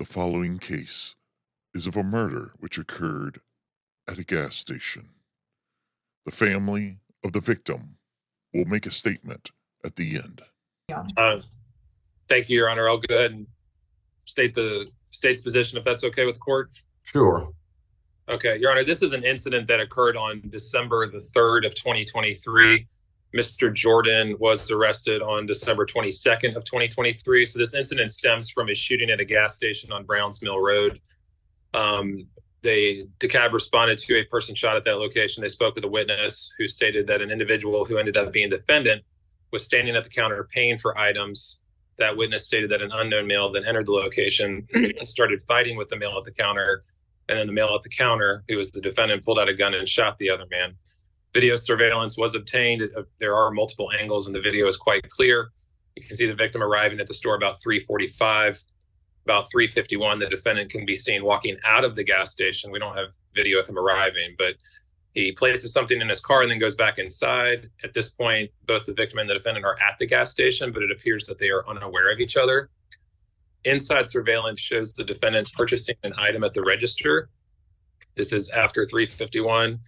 following case is of a murder which occurred at a gas station. The family of the victim will make a statement at the end. Thank you, Your Honor. I'll go ahead and state the state's position if that's okay with the court. Sure. Okay, Your Honor, this is an incident that occurred on December the 3rd of 2023. Mr. Jordan was arrested on December 22nd of 2023. So this incident stems from a shooting at a gas station on Browns Mill Road. The cab responded to a person shot at that location. They spoke with a witness who stated that an individual who ended up being the defendant was standing at the counter paying for items. That witness stated that an unknown male then entered the location and started fighting with the male at the counter. And then the male at the counter, who was the defendant, pulled out a gun and shot the other man. Video surveillance was obtained. There are multiple angles, and the video is quite clear. You can see the victim arriving at the store about 3:45. About 3:51, the defendant can be seen walking out of the gas station. We don't have video of him arriving, but he places something in his car and then goes back inside. At this point, both the victim and the defendant are at the gas station, but it appears that they are unaware of each other. Inside surveillance shows the defendant purchasing an item at the register. This is after 3:51.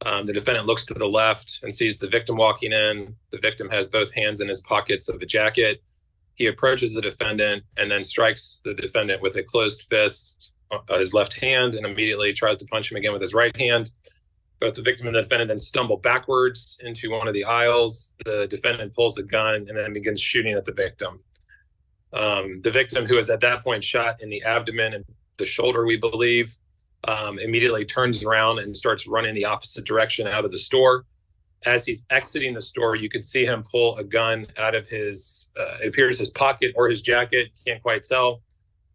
The defendant looks to the left and sees the victim walking in. The victim has both hands in his pockets of a jacket. He approaches the defendant and then strikes the defendant with a closed fist, his left hand, and immediately tries to punch him again with his right hand. Both the victim and the defendant then stumble backwards into one of the aisles. The defendant pulls a gun and then begins shooting at the victim. The victim, who is at that point shot in the abdomen and the shoulder, we believe, immediately turns around and starts running the opposite direction out of the store. As he's exiting the store, you can see him pull a gun out of his, it appears his pocket or his jacket. Can't quite tell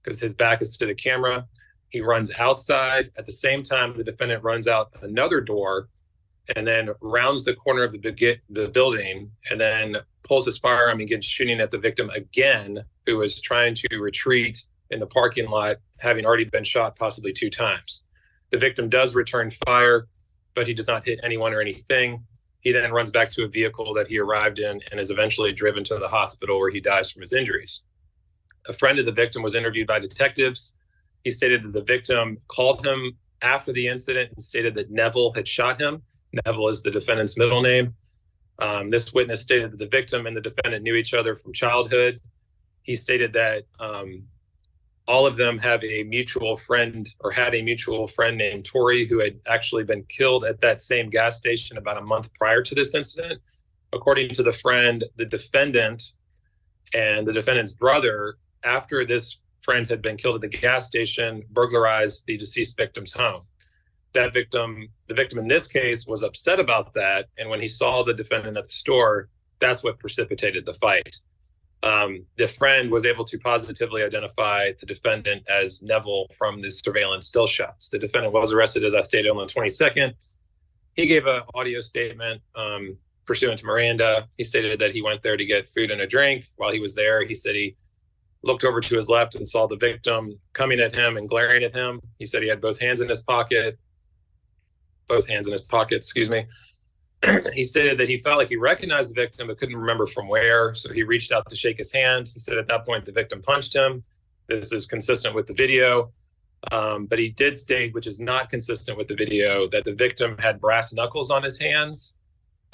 because his back is to the camera. He runs outside. At the same time, the defendant runs out another door and then rounds the corner of the building and then pulls his firearm and begins shooting at the victim again, who is trying to retreat in the parking lot, having already been shot possibly 2 times. The victim does return fire, but he does not hit anyone or anything. He then runs back to a vehicle that he arrived in and is eventually driven to the hospital where he dies from his injuries. A friend of the victim was interviewed by detectives. He stated that the victim called him after the incident and stated that Neville had shot him. Neville is the defendant's middle name. This witness stated that the victim and the defendant knew each other from childhood. He stated that all of them have a mutual friend or had a mutual friend named Tori who had actually been killed at that same gas station about a month prior to this incident. According to the friend, the defendant and the defendant's brother, after this friend had been killed at the gas station, burglarized the deceased victim's home. The victim in this case was upset about that. And when he saw the defendant at the store, that's what precipitated the fight. The friend was able to positively identify the defendant as Neville from the surveillance still shots. The defendant was arrested, as I stated, on the 22nd. He gave an audio statement pursuant to Miranda. He stated that he went there to get food and a drink. While he was there, he said he looked over to his left and saw the victim coming at him and glaring at him. He said he had both hands in his pockets, excuse me. He stated that he felt like he recognized the victim but couldn't remember from where, so he reached out to shake his hand. He said at that point the victim punched him. This is consistent with the video, but he did state, which is not consistent with the video, that the victim had brass knuckles on his hands.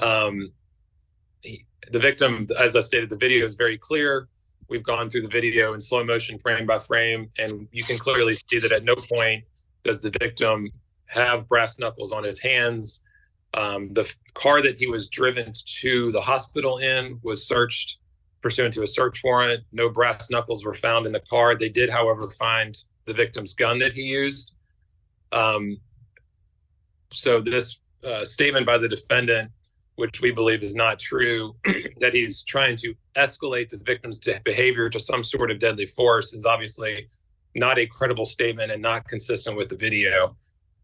The victim, as I stated, the video is very clear. We've gone through the video in slow motion, frame by frame, and you can clearly see that at no point does the victim have brass knuckles on his hands. The car that he was driven to the hospital in was searched pursuant to a search warrant. No brass knuckles were found in the car. They did, however, find the victim's gun that he used. So this statement by the defendant, which we believe is not true, that he's trying to escalate the victim's behavior to some sort of deadly force, is obviously not a credible statement and not consistent with the video.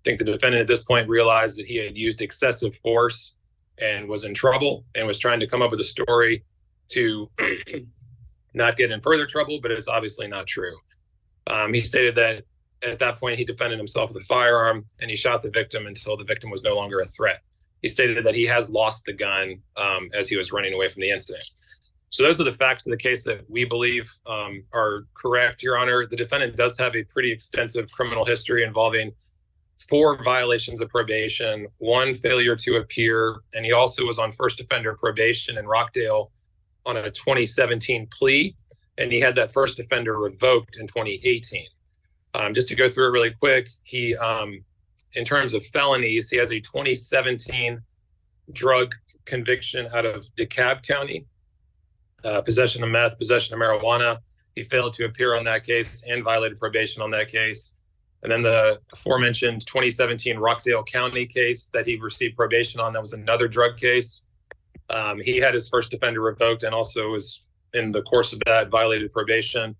I think the defendant at this point realized that he had used excessive force and was in trouble and was trying to come up with a story to not get in further trouble, but it's obviously not true. He stated that at that point he defended himself with a firearm and he shot the victim until the victim was no longer a threat. He stated that he has lost the gun as he was running away from the incident. So those are the facts of the case that we believe are correct, Your Honor. The defendant does have a pretty extensive criminal history involving 4 violations of probation, 1 failure to appear, and he also was on first offender probation in Rockdale on a 2017 plea, and he had that first offender revoked in 2018. Just to go through it really quick, he, in terms of felonies, he has a 2017 drug conviction out of DeKalb County, possession of meth, possession of marijuana. He failed to appear on that case and violated probation on that case. And then the aforementioned 2017 Rockdale County case that he received probation on, that was another drug case. He had his first offender revoked and also was, in the course of that, violated probation.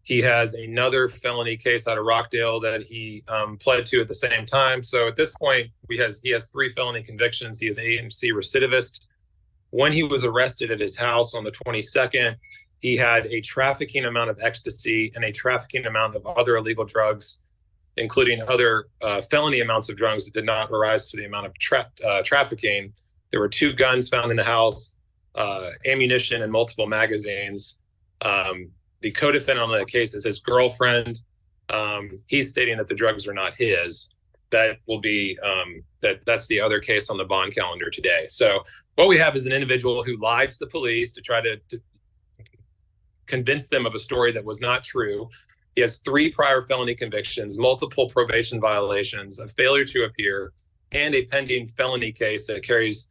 He has another felony case out of Rockdale that he pled to at the same time. So at this point, he has 3 felony convictions. He is AMC recidivist. When he was arrested at his house on the 22nd, he had a trafficking amount of ecstasy and a trafficking amount of other illegal drugs, including other felony amounts of drugs that did not rise to the amount of trafficking. There were 2 guns found in the house, ammunition, and multiple magazines. The co-defendant on that case is his girlfriend. He's stating that the drugs are not his. That will be that's the other case on the bond calendar today. So what we have is an individual who lied to the police to try to convince them of a story that was not true. He has 3 prior felony convictions, multiple probation violations, a failure to appear, and a pending felony case that carries,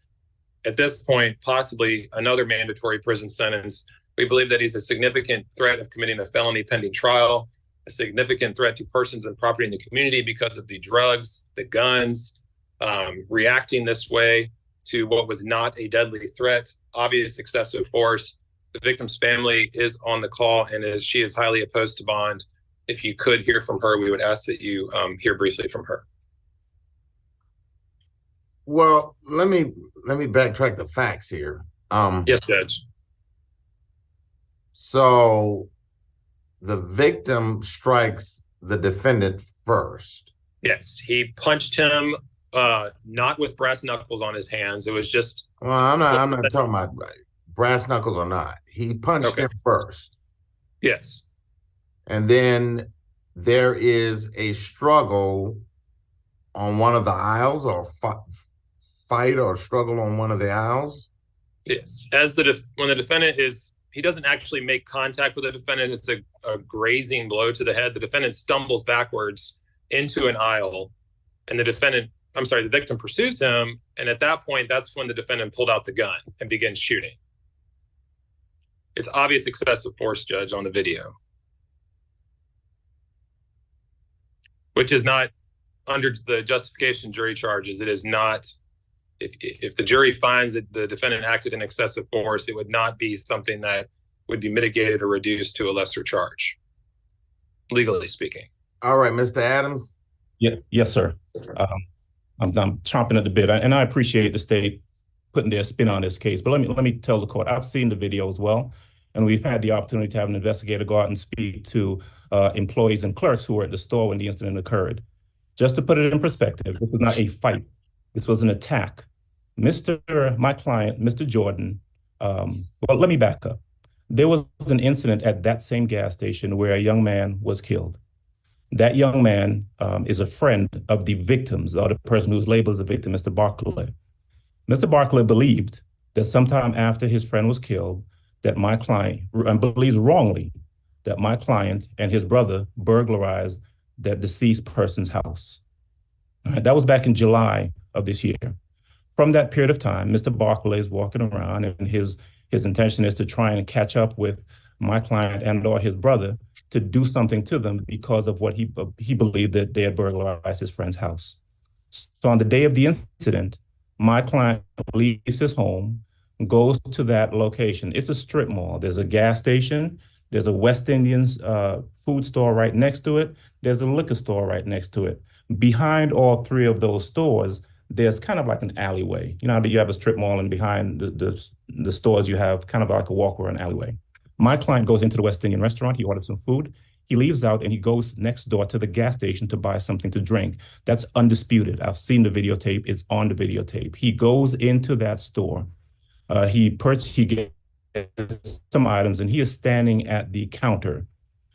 at this point, possibly another mandatory prison sentence. We believe that he's a significant threat of committing a felony pending trial, a significant threat to persons and property in the community because of the drugs, the guns, reacting this way to what was not a deadly threat, obvious excessive force. The victim's family is on the call, and she is highly opposed to bond. If you could hear from her, we would ask that you hear briefly from her. Well, let me backtrack the facts here. Yes, Judge. So the victim strikes the defendant first. Yes, he punched him, not with brass knuckles on his hands. It was just. Well, I'm not talking about brass knuckles or not. He punched him first. Yes. And then there is a struggle on one of the aisles, or fight or struggle on one of the aisles. Yes. When the defendant he doesn't actually make contact with the defendant. It's a grazing blow to the head. The defendant stumbles backwards into an aisle, and the victim pursues him. And at that point, that's when the defendant pulled out the gun and began shooting. It's obvious excessive force, Judge, on the video, which is not under the justification jury charges. It is not. If the jury finds that the defendant acted in excessive force, it would not be something that would be mitigated or reduced to a lesser charge, legally speaking. All right, Mr. Adams. Yeah, yes, sir. I'm chomping at the bit, and I appreciate the state putting their spin on this case. But let me tell the court, I've seen the video as well, and we've had the opportunity to have an investigator go out and speak to employees and clerks who were at the store when the incident occurred. Just to put it in perspective, this was not a fight. This was an attack. My client, Mr. Jordan, well, let me back up. There was an incident at that same gas station where a young man was killed. That young man is a friend of the victims, or the person who's labeled as a victim, Mr. Barclay. Mr. Barclay believed that sometime after his friend was killed, that my client, and believes wrongly, that my client and his brother burglarized that deceased person's house. All right, that was back in July of this year. From that period of time, Mr. Barclay is walking around, and his intention is to try and catch up with my client and or his brother to do something to them because of what he believed that they had burglarized his friend's house. So on the day of the incident, my client leaves his home, goes to that location. It's a strip mall. There's a gas station. There's a West Indian's food store right next to it. There's a liquor store right next to it. Behind all 3 of those stores, there's kind of like an alleyway. You know how you have a strip mall, and behind the stores you have kind of like a walkway or an alleyway. My client goes into the West Indian restaurant. He orders some food. He leaves out and he goes next door to the gas station to buy something to drink. That's undisputed. I've seen the videotape. It's on the videotape. He goes into that store. He gets some items, and he is standing at the counter.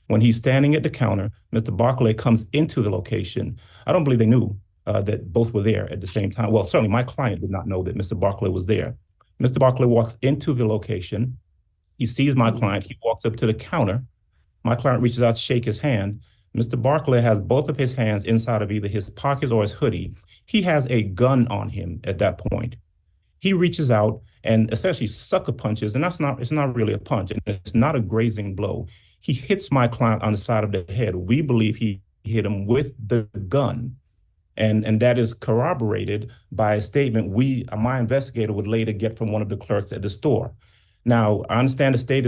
When he's standing at the counter, Mr. Barclay comes into the location. I don't believe they knew that both were there at the same time. Well, certainly my client did not know that Mr. Barclay was there. Mr. Barclay walks into the location. He sees my client. He walks up to the counter. My client reaches out to shake his hand. Mr. Barclay has both of his hands inside of either his pockets or his hoodie. He has a gun on him at that point. He reaches out and essentially sucker punches, and it's not really a punch, and it's not a grazing blow. He hits my client on the side of the head. We believe he hit him with the gun. And that is corroborated by a statement my investigator would later get from one of the clerks at the store. Now, I understand the state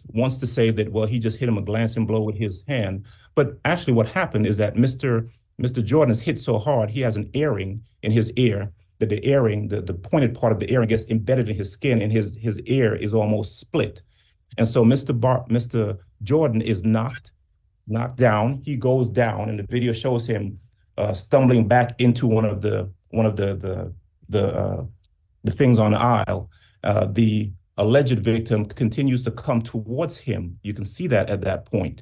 wants to say that, well, he just hit him a glancing blow with his hand. But actually what happened is that Mr. Jordan is hit so hard, he has an earring in his ear, that the earring, the pointed part of the earring gets embedded in his skin, and his ear is almost split. And so Mr. Jordan is knocked down. He goes down, and the video shows him stumbling back into one of the things on the aisle. The alleged victim continues to come towards him. You can see that at that point.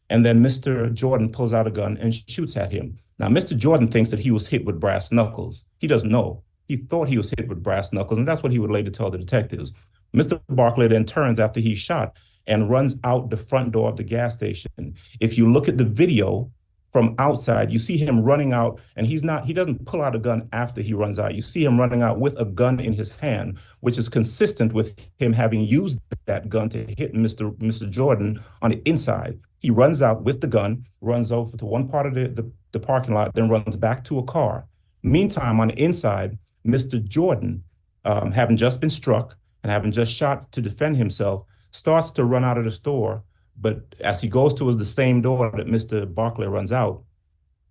And then Mr. Jordan pulls out a gun and shoots at him. Now, Mr. Jordan thinks that he was hit with brass knuckles. He doesn't know. He thought he was hit with brass knuckles, and that's what he would later tell the detectives. Mr. Barclay then turns after he's shot and runs out the front door of the gas station. If you look at the video from outside, you see him running out, and he doesn't pull out a gun after he runs out. You see him running out with a gun in his hand, which is consistent with him having used that gun to hit Mr. Jordan on the inside. He runs out with the gun, runs over to one part of the parking lot, then runs back to a car. Meantime, on the inside, Mr. Jordan, having just been struck and having just shot to defend himself, starts to run out of the store. But as he goes towards the same door that Mr. Barclay runs out,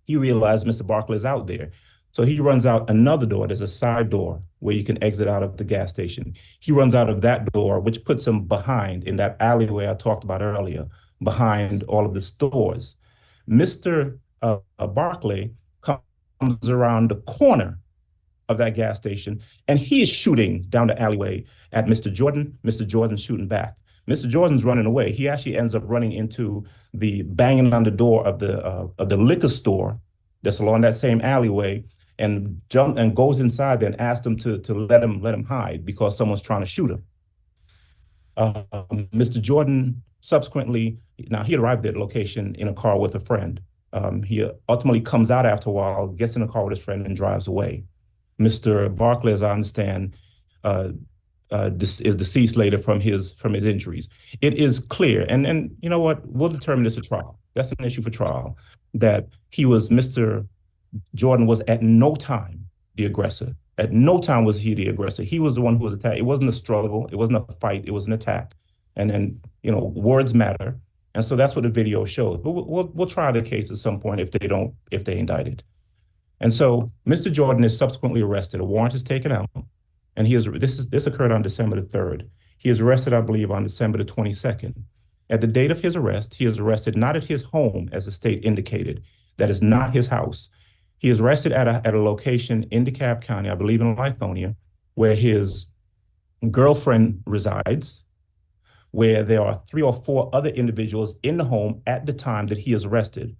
he realizes Mr. Barclay is out there. So he runs out another door. There's a side door where you can exit out of the gas station. He runs out of that door, which puts him behind in that alleyway I talked about earlier, behind all of the stores. Mr. Barclay comes around the corner of that gas station, and he is shooting down the alleyway at Mr. Jordan. Mr. Jordan's shooting back. Mr. Jordan's running away. He actually ends up running into the banging on the door of the liquor store that's along that same alleyway, and goes inside there and asks them to let him hide because someone's trying to shoot him. Mr. Jordan subsequently, now he arrived at the location in a car with a friend. He ultimately comes out after a while, gets in a car with his friend, and drives away. Mr. Barclay, as I understand, is deceased later from his injuries. It is clear, and you know what? We'll determine this at trial. That's an issue for trial. That Mr. Jordan was at no time the aggressor. At no time was he the aggressor. He was the one who was attacked. It wasn't a struggle. It wasn't a fight. It was an attack. And then, words matter. And so that's what the video shows. But we'll try the case at some point if they indict it. And so Mr. Jordan is subsequently arrested. A warrant is taken out, and this occurred on December the 3rd. He is arrested, I believe, on December the 22nd. At the date of his arrest, he is arrested not at his home, as the state indicated. That is not his house. He is arrested at a location in DeKalb County, I believe in Lithonia, where his girlfriend resides, where there are 3 or 4 other individuals in the home at the time that he is arrested.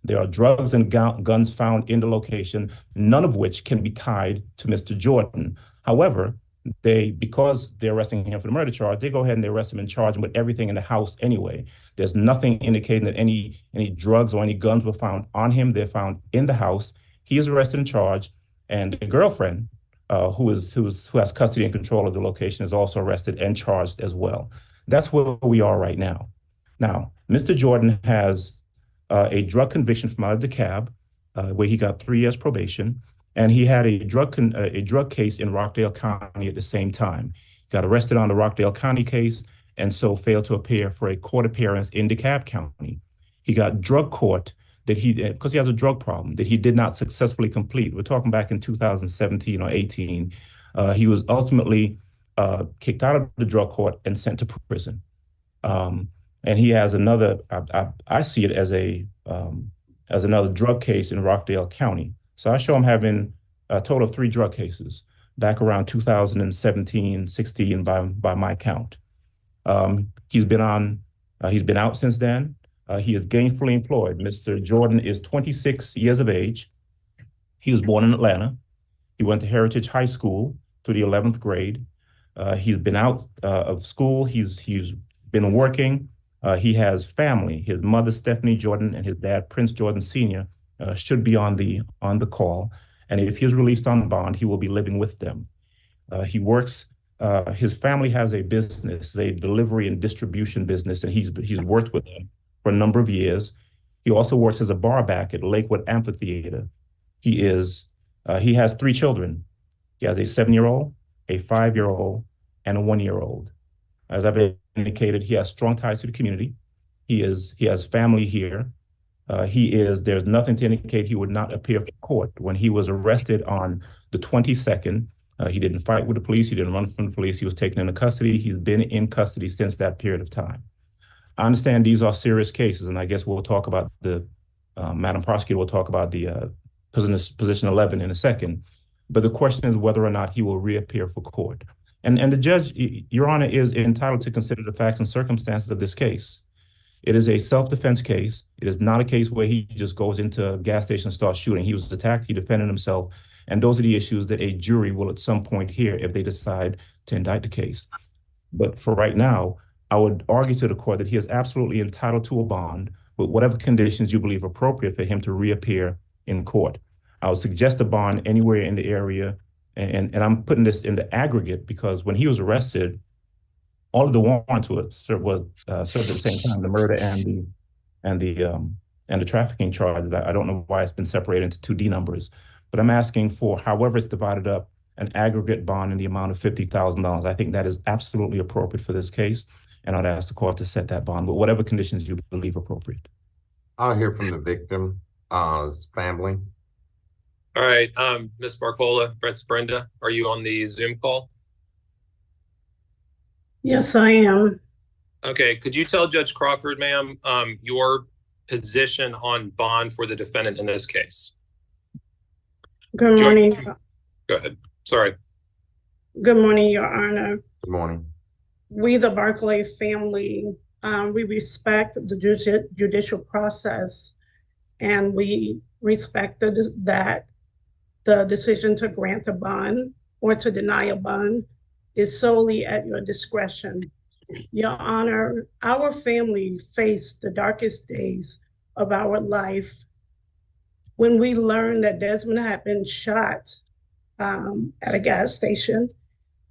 There are drugs and guns found in the location, none of which can be tied to Mr. Jordan. However, because they're arresting him for the murder charge, they go ahead and they arrest him and charge him with everything in the house anyway. There's nothing indicating that any drugs or any guns were found on him. They're found in the house. He is arrested and charged, and the girlfriend, who has custody and control of the location, is also arrested and charged as well. That's where we are right now. Now, Mr. Jordan has a drug conviction from out of DeKalb, where he got 3 years probation, and he had a drug case in Rockdale County at the same time. He got arrested on the Rockdale County case, and so failed to appear for a court appearance in DeKalb County. He got drug court because he has a drug problem that he did not successfully complete. We're talking back in 2017 or 18. He was ultimately kicked out of the drug court and sent to prison. And he has another, I see it as another drug case in Rockdale County. So I show him having a total of 3 drug cases back around 2017, 16 by my count. He's been out since then. He is gainfully employed. Mr. Jordan is 26 years of age. He was born in Atlanta. He went to Heritage High School to the 11th grade. He's been out of school. He's been working. He has family. His mother, Stephanie Jordan, and his dad, Prince Jordan Sr., should be on the call. And if he's released on bond, he will be living with them. He works. His family has a business, a delivery and distribution business, and he's worked with them for a number of years. He also works as a bar back at Lakewood Amphitheater. He has 3 children. He has a 7-year-old, a 5-year-old, and a 1-year-old. As I've indicated, he has strong ties to the community. He has family here. There's nothing to indicate he would not appear for court. When he was arrested on the 22nd, he didn't fight with the police. He didn't run from the police. He was taken into custody. He's been in custody since that period of time. I understand these are serious cases, and I guess we'll talk about Madam Prosecutor will talk about the position 11 in a second. But the question is whether or not he will reappear for court. And the judge, Your Honor, is entitled to consider the facts and circumstances of this case. It is a self-defense case. It is not a case where he just goes into a gas station and starts shooting. He was attacked, he defended himself, and those are the issues that a jury will at some point hear if they decide to indict the case. But for right now, I would argue to the court that he is absolutely entitled to a bond with whatever conditions you believe appropriate for him to reappear in court. I would suggest a bond anywhere in the area, and I'm putting this in the aggregate because when he was arrested, all of the warrants were served at the same time, the murder and the trafficking charges. I don't know why it's been separated into 2 D numbers, but I'm asking for, however it's divided up, an aggregate bond in the amount of $50,000. I think that is absolutely appropriate for this case, and I'd ask the court to set that bond with whatever conditions you believe appropriate. I'll hear from the victim's family. All right, Ms. Barcola, Brenda, are you on the Zoom call? Yes, I am. Okay, could you tell Judge Crawford, ma'am, your position on bond for the defendant in this case? Good morning. Go ahead. Sorry. Good morning, Your Honor. Good morning. We, the Barclay family, we respect the judicial process, and we respect that the decision to grant a bond or to deny a bond is solely at your discretion. Your Honor, our family faced the darkest days of our life when we learned that Desmond had been shot at a gas station,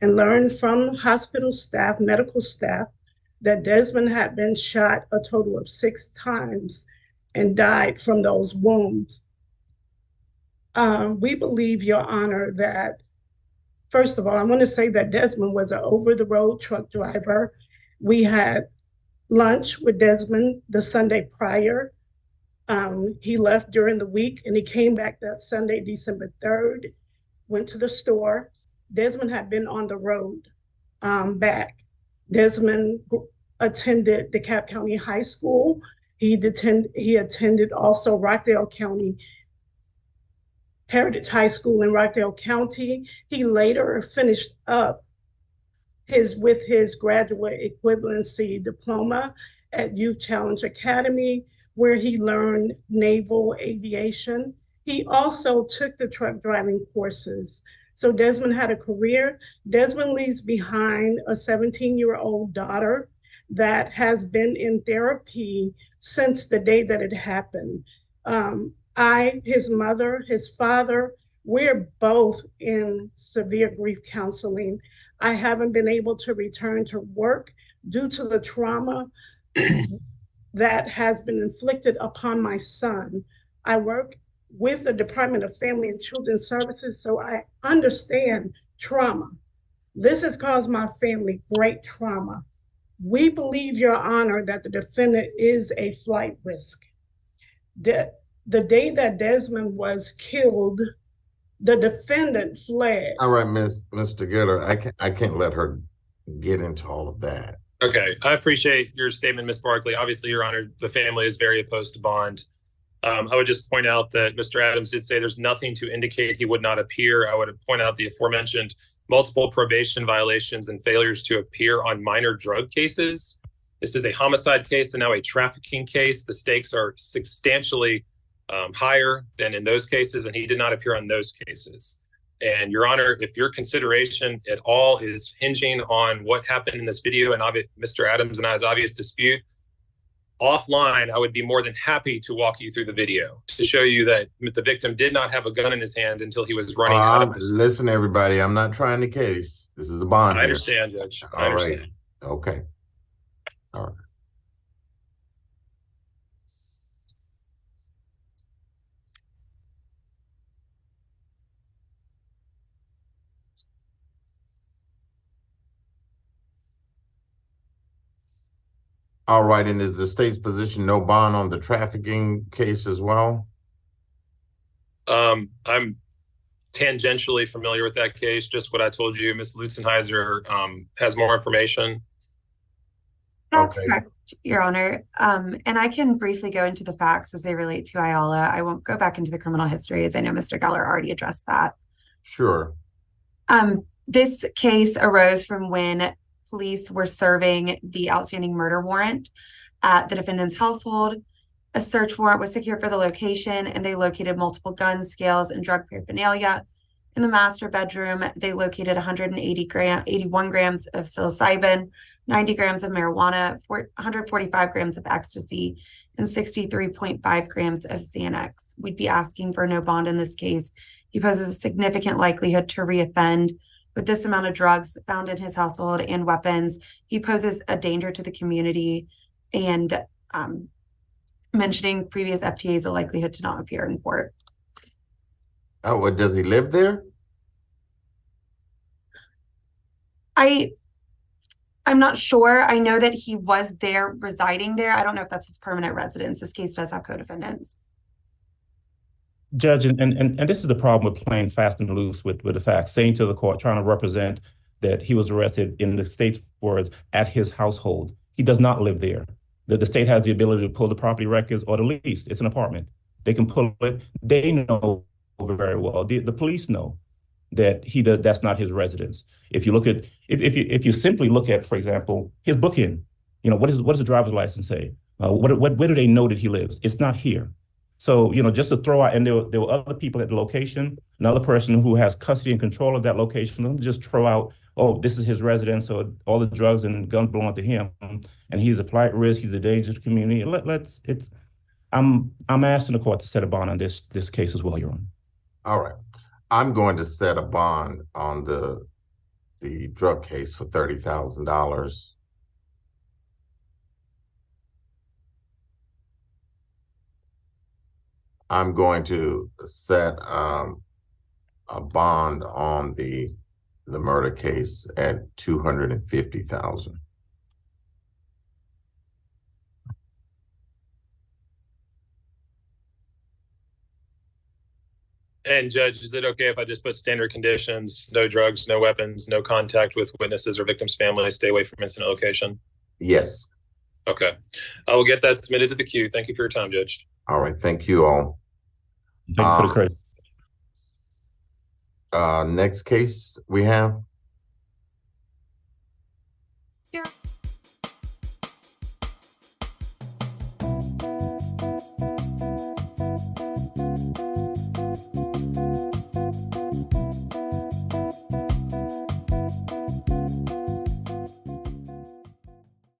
and learned from hospital staff, medical staff, that Desmond had been shot a total of 6 times and died from those wounds. We believe, Your Honor, that first of all, I want to say that Desmond was an over-the-road truck driver. We had lunch with Desmond the Sunday prior. He left during the week and he came back that Sunday, December 3rd, went to the store. Desmond had been on the road back. Desmond attended DeKalb County High School. He attended also Rockdale County Heritage High School in Rockdale County. He later finished up with his graduate equivalency diploma at Youth Challenge Academy, where he learned naval aviation. He also took the truck driving courses. So Desmond had a career. Desmond leaves behind a 17-year-old daughter that has been in therapy since the day that it happened. His mother, his father, we're both in severe grief counseling. I haven't been able to return to work due to the trauma that has been inflicted upon my son. I work with the Department of Family and Children's Services, so I understand trauma. This has caused my family great trauma. We believe, Your Honor, that the defendant is a flight risk. The day that Desmond was killed, the defendant fled. All right, Mr. Gitter, I can't let her get into all of that. Okay, I appreciate your statement, Ms. Barkley. Obviously, Your Honor, the family is very opposed to bond. I would just point out that Mr. Adams did say there's nothing to indicate he would not appear. I would point out the aforementioned multiple probation violations and failures to appear on minor drug cases. This is a homicide case and now a trafficking case. The stakes are substantially higher than in those cases, and he did not appear on those cases. And Your Honor, if your consideration at all is hinging on what happened in this video and Mr. Adams and I's obvious dispute, offline, I would be more than happy to walk you through the video to show you that the victim did not have a gun in his hand until he was running out of this. Listen, everybody, I'm not trying the case. This is a bond. I understand, Judge. I understand. Right. Okay. All right. All right, and is the state's position no bond on the trafficking case as well? I'm tangentially familiar with that case, just what I told you. Ms. Lutzenheiser has more information. That's Okay. correct, Your Honor. And I can briefly go into the facts as they relate to Ayala. I won't go back into the criminal history, as I know Mr. Geller already addressed that. Sure. This case arose from when police were serving the outstanding murder warrant at the defendant's household. A search warrant was secured for the location, and they located multiple guns, scales, and drug paraphernalia. In the master bedroom, they located 81 grams of psilocybin, 90 grams of marijuana, 145 grams of ecstasy, and 63.5 grams of Xanax. We'd be asking for no bond in this case. He poses a significant likelihood to reoffend. With this amount of drugs found in his household and weapons, he poses a danger to the community, and mentioning previous FTAs, a likelihood to not appear in court. Oh, well, does he live there? I'm not sure. I know that he was there, residing there. I don't know if that's his permanent residence. This case does have co-defendants. Judge, and this is the problem with playing fast and loose with the facts, saying to the court, trying to represent that he was arrested, in the state's words, at his household. He does not live there. The state has the ability to pull the property records or the lease. It's an apartment. They can pull it. They know very well. The police know that that's not his residence. If you look at, if you simply look at, for example, his booking, what does the driver's license say? Where do they know that he lives? It's not here. So, just to throw out, and there were other people at the location, another person who has custody and control of that location, just throw out, oh, this is his residence, so all the drugs and guns belong to him, and he's a flight risk, he's a danger to the community. I'm asking the court to set a bond on this case as well, Your Honor. All right. I'm going to set a bond on the drug case for $30,000. I'm going to set a bond on the murder case at $250,000. And Judge, is it okay if I just put standard conditions, no drugs, no weapons, no contact with witnesses or victims' families, stay away from incident location? Yes. Okay. I will get that submitted to the queue. Thank you for your time, Judge. All right. Thank you all. Thank you for the credit. Next case we have.